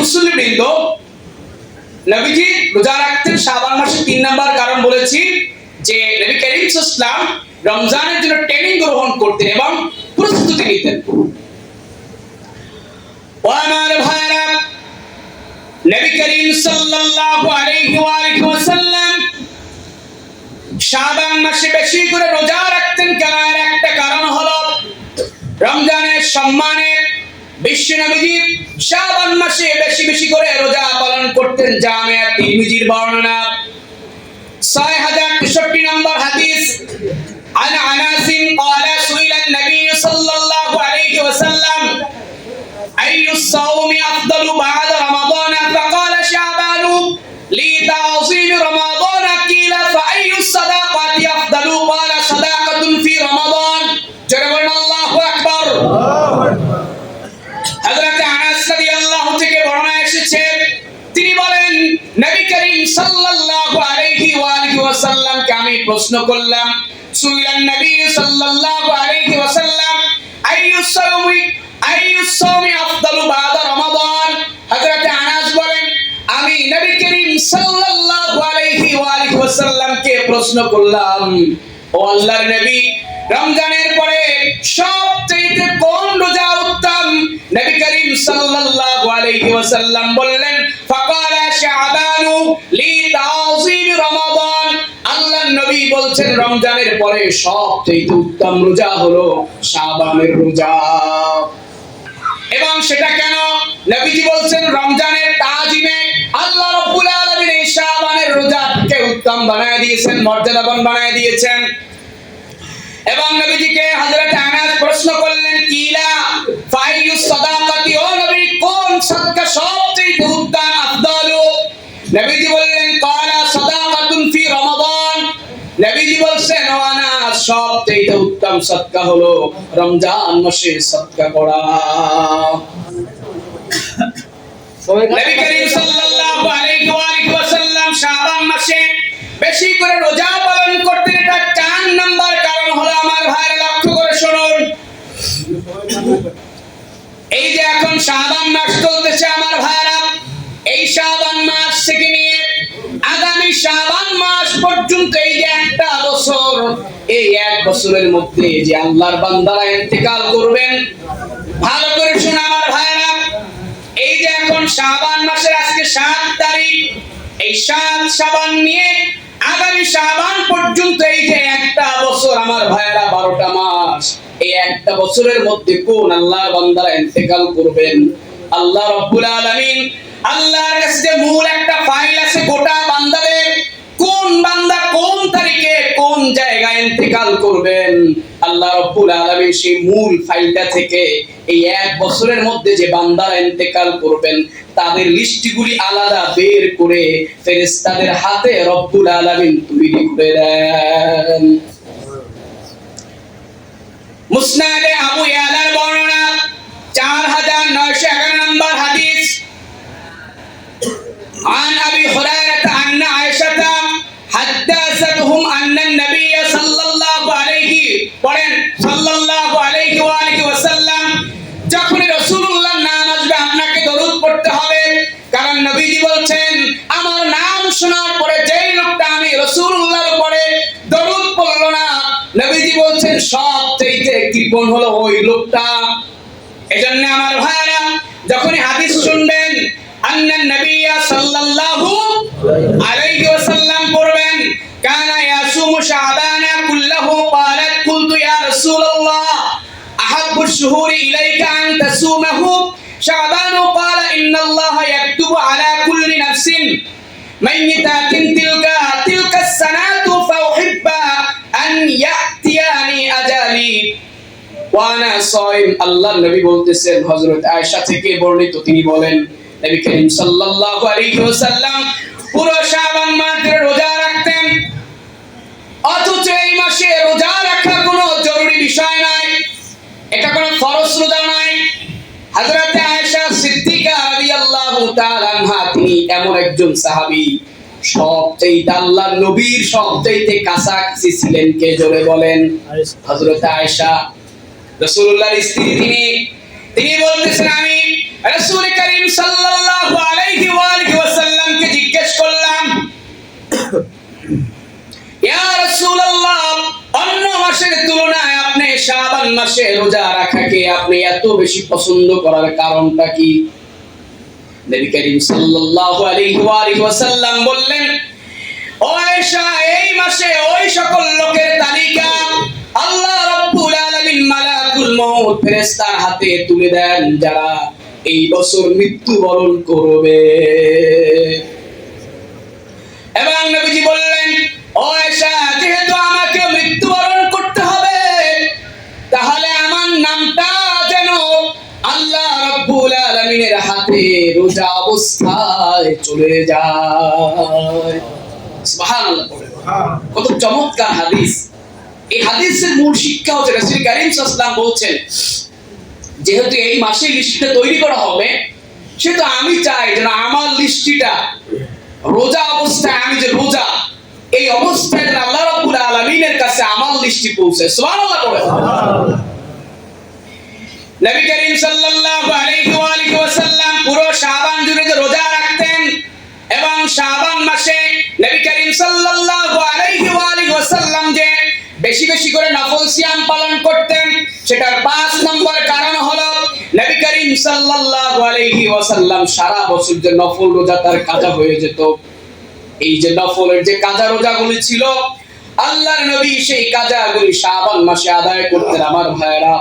মুসলিমবৃন্দ, নবীজি রোজা রাখতেন শাবান মাসে 3 নাম্বার কারণ বলেছি যে নবী করিম সাল্লাল্লাহু আলাইহি ওয়াসাল্লাম রমজানের জন্য ট্রেনিং গ্রহণ করতেন এবং প্রস্তুতি নিতেন। ও আমার ভাইরা, নবী করিম সাল্লাল্লাহু আলাইহি ওয়াসাল্লাম শাবান মাসে বেশি করে রোজা রাখতেন। কেন? এর একটা কারণ হলো রমজানের সম্মানে বিশ্ব নবীজি শাবান মাসে বেশি বেশি করে রোজা পালন করতেন। জামে তিরমিজির বর্ণনা 6063 নম্বর হাদিস। عن انس قال سئل النبي صلى الله عليه وسلم اي الصوم افضل بعد رمضان فقال شعبان لتعظيم رمضان قيل فاي الصدقات افضل قال صدقه في رمضان جربنا الله اكبر। হযরত আনাস রাদিয়াল্লাহু থেকে বর্ণনা এসেছে, তিনি বলেন নবী করিম সাল্লাল্লাহু আলাইহি ওয়াসাল্লামকে আমি প্রশ্ন করলাম, সুইলান নবী সাল্লাল্লাহু আলাইহি ওয়াসাল্লাম আইয়ুস সাওমি আফদালু বা'দা রমাদান। হযরত আনাস বলেন আমি নবী করিম সাল্লাল্লাহু আলাইহি ওয়াসাল্লামকে প্রশ্ন করলাম, ও আল্লাহর নবী, রমজানের পরে সবচেয়ে কোন রোজা উত্তম? নবী করিম সাল্লাল্লাহু আলাইহি ওয়াসাল্লাম বললেন, ফাকালা শাবানু লিতাযীম রমাদান। আল্লাহর নবী বলছেন রমজানের পরে সবচেয়ে উত্তম রোজা হলো শাবানের রোজা। এবং সেটা কেন? নবীজি বলছেন রমজানের তাজিমে আল্লাহ রাব্বুল আলামিন এই শাবানের রোজাকে উত্তম বানায় দিয়েছেন, মর্যাদাবান বানায় দিয়েছেন। এবং নবীজিকে হযরত আনাস প্রশ্ন করলেন, কিলা ফাইয়ুস সাদাকাতি, ও নবী কোন সাদকা সবচেয়ে উত্তম আফদালু? নবীজি বললেন ক্বালা সাদাকাতুন ফি রমাদান। নবীজি বলছেন ও আনাস সবচেয়ে উত্তম সাদকা হলো রমজান মাসে সাদকা করা। নবী করিম সাল্লাল্লাহু আলাইহি ওয়াসাল্লাম শাবান মাসে বেশি করে রোজা পালন করতেন। এটা 4 নাম্বার কারণ হলো আমার ভাইরা লক্ষ্য করে শুনুন। এই যে এখন শাবান মাস চলতেছে আমার ভাইরা, এই শাবান মাস থেকে নিয়ে আগামী শাবান মাস পর্যন্ত এই যে একটা বছর, এই এক বছরের মধ্যে যে আল্লাহর বান্দারা ইন্তেকাল করবেন, ভালো করে শুনুন আমার ভাইরা। এই যে এখন শাবান মাসের আজকে 7 তারিখ, এই 7 শাবান নিয়ে আগামী শাবান পর্যন্ত এই যে একটা বছর আমার ভাইরা 12টা মাস, এই একটা বছরের মধ্যে কোন আল্লাহর বান্দারা ইন্তেকাল করবেন? আল্লাহ রাব্বুল আলামিন, আল্লাহর কাছে মূল একটা ফাইল আছে গোটা বান্দাদের, কোন বান্দা কোন তারিখে কোন জায়গায় ইন্তেকাল করবেন। আল্লাহ রাব্বুল আলামিন সেই মূল ফাইলটা থেকে এই এক বছরের মধ্যে যে বান্দারা ইন্তেকাল করবেন তাদের লিস্টগুলি আলাদা বের করে ফেরেশতাদের হাতে রব্বুল আলামিন তৈরি করে দেন। মুসনাদে আবু ইয়ালার বর্ণনা 4911 নম্বর হাদিস। عن أبي هريرة أن عائشة حدثتهم أن النبي صلى الله عليه وسلم যখন রাসূলুল্লাহর নাম আসবে আপনাকে দরুদ পড়তে হবে, কারণ নবীজি বলছেন আমার নাম শোনার পরে যেই লোকটা আমি রাসূলুল্লাহর উপরে দরুদ পড়লো না, নবীজি বলছেন সবচেয়ে কৃপণ হলো ওই লোকটা। এজন্য আমার ভাইরা যখনই হাদিস শুনবেন আন্নান নবী সাল্লাল্লাহু আলাইহি ওয়াসাল্লাম পড়বেন কানা ইয়াসুমু শাবানা কুল্লাহু ক্বালাত কুলতু ইয়া রাসূলুল্লাহ আহাব্বু শুহুরি ইলাইকা আন তাসুমাহু শাবানু ক্বালা ইন্নাল্লাহা ইয়াকতুবু আলা কুল্লি নাফসিন মাইয়াতাতিন তিলকা সানাতু ফাউহিব্বা আন ইয়াতিয়ানি আজালি ওয়ানা সাইম। আল্লাহর নবী বলতেছেন, হযরত আয়েশা থেকে বর্ণিত, তিনি বলেন নবী করিম সাল্লাল্লাহু আলাইহি ওয়াসাল্লাম পুরো শাবান মাসে রোজা রাখতেন, অথচ এই মাসে রোজা রাখা কোনো জরুরি বিষয় নাই, এটা কোনো ফরজ রোজা নাই। হযরত আয়েশা সিদ্দিকা রাদিয়াল্লাহু তাআলা আনহা তিনি এমন একজন সাহাবী, সবচেয়ে আল্লাহর নবীর সবচেয়ে কাছাকাছি ছিলেন। কে জোরে বলেন? হযরত আয়েশা রাসূলুল্লাহর স্ত্রী। তিনি বলতেছেন আমি রাসূল করিম সাল্লাল্লাহু মাসের তুলনায় আপনি শাবান মাসে রোজা রাখাকে আপনি এত বেশি পছন্দ করার কারণটা কি? নবী করিম সাল্লাল্লাহু আলাইহি ওয়াসাল্লাম বললেন, ও আয়েশা, এই মাসে ওই সকল লোকের তালিকা আল্লাহ রাব্বুল আলামিন মালাকুল মউত ফেরেশতার হাতে তুলে দেন যারা এই বছর মৃত্যুবরণ করবে। এবং নবীজি বললেন, ও আয়েশা, যেহেতু আমাকে মৃত্যুবরণ করতে হবে, তাহলে আমার নামটা যেন আল্লাহ রাব্বুল আলামিনের হাতে রোজা অবস্থায় চলে যায়। সুবহানাল্লাহ। কত চমৎকার হাদিস! এই হাদিসের মূল শিক্ষা হচ্ছে রাসূল কারীম সাল্লাল্লাহু আলাইহি ওয়াসাল্লাম বলছেন, যেহেতু এই মাসে লিস্টটা তৈরি করা হবে, সেটা আমি চাই যেন আমার লিস্টটা রোজা অবস্থায়, আমি যে রোজা এই অবস্থায় যেন আল্লাহ রাব্বুল আলামিনের কাছে আমার লিস্টটি পৌঁছে। সুবহানাল্লাহ। নবী করিম সাল্লাল্লাহু আলাইহি ওয়াসাল্লাম পুরো শাবান জুড়ে রোজা রাখতেন এবং শাবান মাসে নবী করিম সাল্লাল্লাহু আলাইহি ওয়াসাল্লাম যে বেশি বেশি করে নফল সিয়াম পালন করতেন, সেটার 5 নম্বর কারণ হলো নবী করিম সাল্লাল্লাহু আলাইহি ওয়াসাল্লাম সারা বছর যে নফল রোজা তার কাজা হয়ে যেত। এই যে নফলের যে কাজা রোজাগুলি ছিল, আল্লাহর নবী সেই কাজাগুলি শাবান মাসে আদায় করতেন। আমার ভাইরা,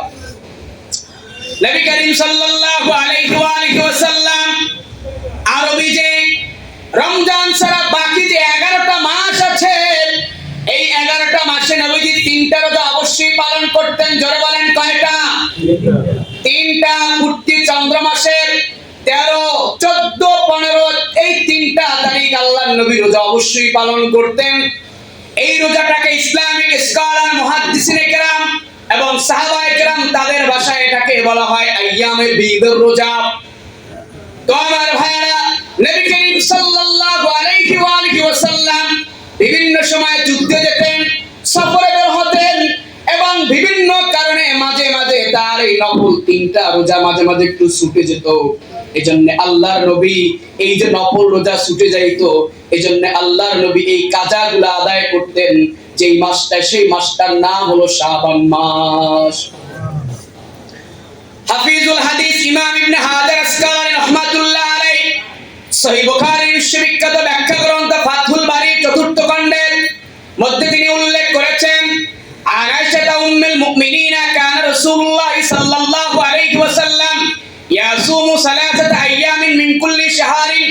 নবী করিম সাল্লাল্লাহু আলাইহি ওয়াসাল্লাম আরবি যে রমজান ছাড়া বাকি যে 11টা মাস আছে, এই 11টা মাসে নবীজি 3টা রোজা অবশ্যই পালন করতেন। জোরে বলেন, কয়টা? 3টা। পূর্তি চন্দ্র মাসের 13, 14, 15 এই 3টা তারিখ আল্লাহর নবী রোজা অবশ্যই পালন করতেন। এই রোজাটাকে ইসলামিক স্কলার, মুহাদ্দিসিনে কেরাম এবং সাহাবায়ে কেরাম তাদের ভাষায় এটাকে বলা হয় আইয়ামে বীদের রোজা। তো আমার ভাইরা, নবী করিম সাল্লাল্লাহু আলাইহি ওয়াসাল্লাম বিভিন্ন সময় যুদ্ধে যেতেন, সফরে বের হতেন এবং বিভিন্ন কারণে মাঝে মাঝে তার এই নফল 3টা রোজা মাঝে মাঝে একটু ছুটে যেত। এজন্য আল্লাহর নবী এই যে নফল রোজা ছুটে যাইতো, এজন্য আল্লাহর নবী এই কাজাগুলো আদায় করতেন। যেই মাসটা, সেই মাসটার নাম হলো শাবান মাস। হাফিজুল হাদিস ইমাম ইবনে হাজার আসকালানি রাহমাতুল্লাহ আলাইহি সহিহ বুখারীর বিশ্ববিখ্যাত ব্যাখ্যা গ্রন্থ ফাথুল বারীর 4th খণ্ডের মধ্যে তিনি উল্লেখ করেছেন, আয়েশা উম্মুল মুমিনিনা কানা রাসূলুল্লাহ সাল্লাল্লাহু আলাইহি ওয়াসাল্লাম ইয়াসুমু সালাসাতা আইয়ামিন মিন কুল্লি শাহরিন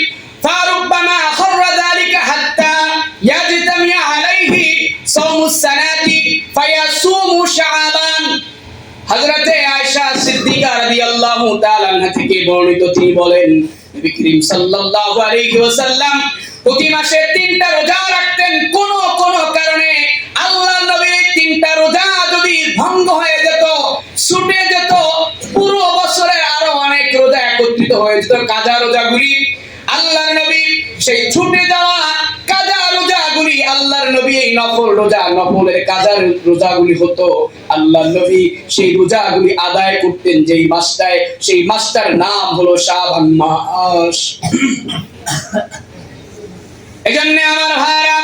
ফারুব্বামা খাররা যালিকা হাত্তা ইয়াজতামিয়া আলাইহি সাওমুস সানাতি ফায়াসুমু শাবান। হযরতে আয়েশা সিদ্দিকা রাদিয়াল্লাহু তাআলা আনহা থেকে বর্ণিত, তিনি বলেন, নবী করিম সাল্লাল্লাহু আলাইহি ওয়াসাল্লাম প্রতি মাসে 3টা রোজা রাখতেন। কোন কোন কারণে আল্লাহর নবীর 3টা রোজা যদি ভঙ্গ হয়ে যেত, ছুটে যেত, পুরো বছরের আরো অনেক রোজা একত্রিত হয়ে যেত কাজা রোজাগুলি। আল্লাহর নবী সেই ছুটে যাওয়া কাজা রোজাগুলি, আল্লাহর নবী এই নফল রোজা, নফলের কাজা রোজাগুলি হতো, আল্লাহর নবী সেই রোজাগুলি আদায় করতেন যেই মাসটায়, সেই মাসটার নাম হলো শাবান মাস। এজন্য আমার ভাইরা,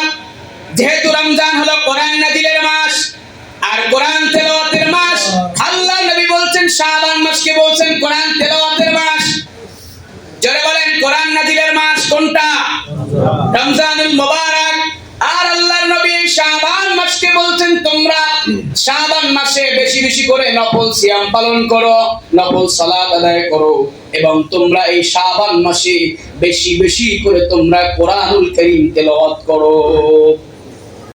যেহেতু রমজান হলো কোরআন নাজিলের মাস আর কোরআন তেলাওয়াতের মাস, আল্লাহর নবী বলছেন শাবান মাসকে বলছেন কোরআন তেলাওয়াতের মাস। যারা বলেন কোরআন নাজিলের মাস কোনটা? রমজানুল মুবারক। আর আল্লাহর নবী শাবান মাসকে বলছেন তোমরা শাবান মাসে বেশি বেশি করে নফল সিয়াম পালন করো, নফল সালাত আদায় করো এবং তোমরা এই শাবান মাসে বেশি বেশি করে তোমরা কোরআনুল কারীম তেলাওয়াত করো।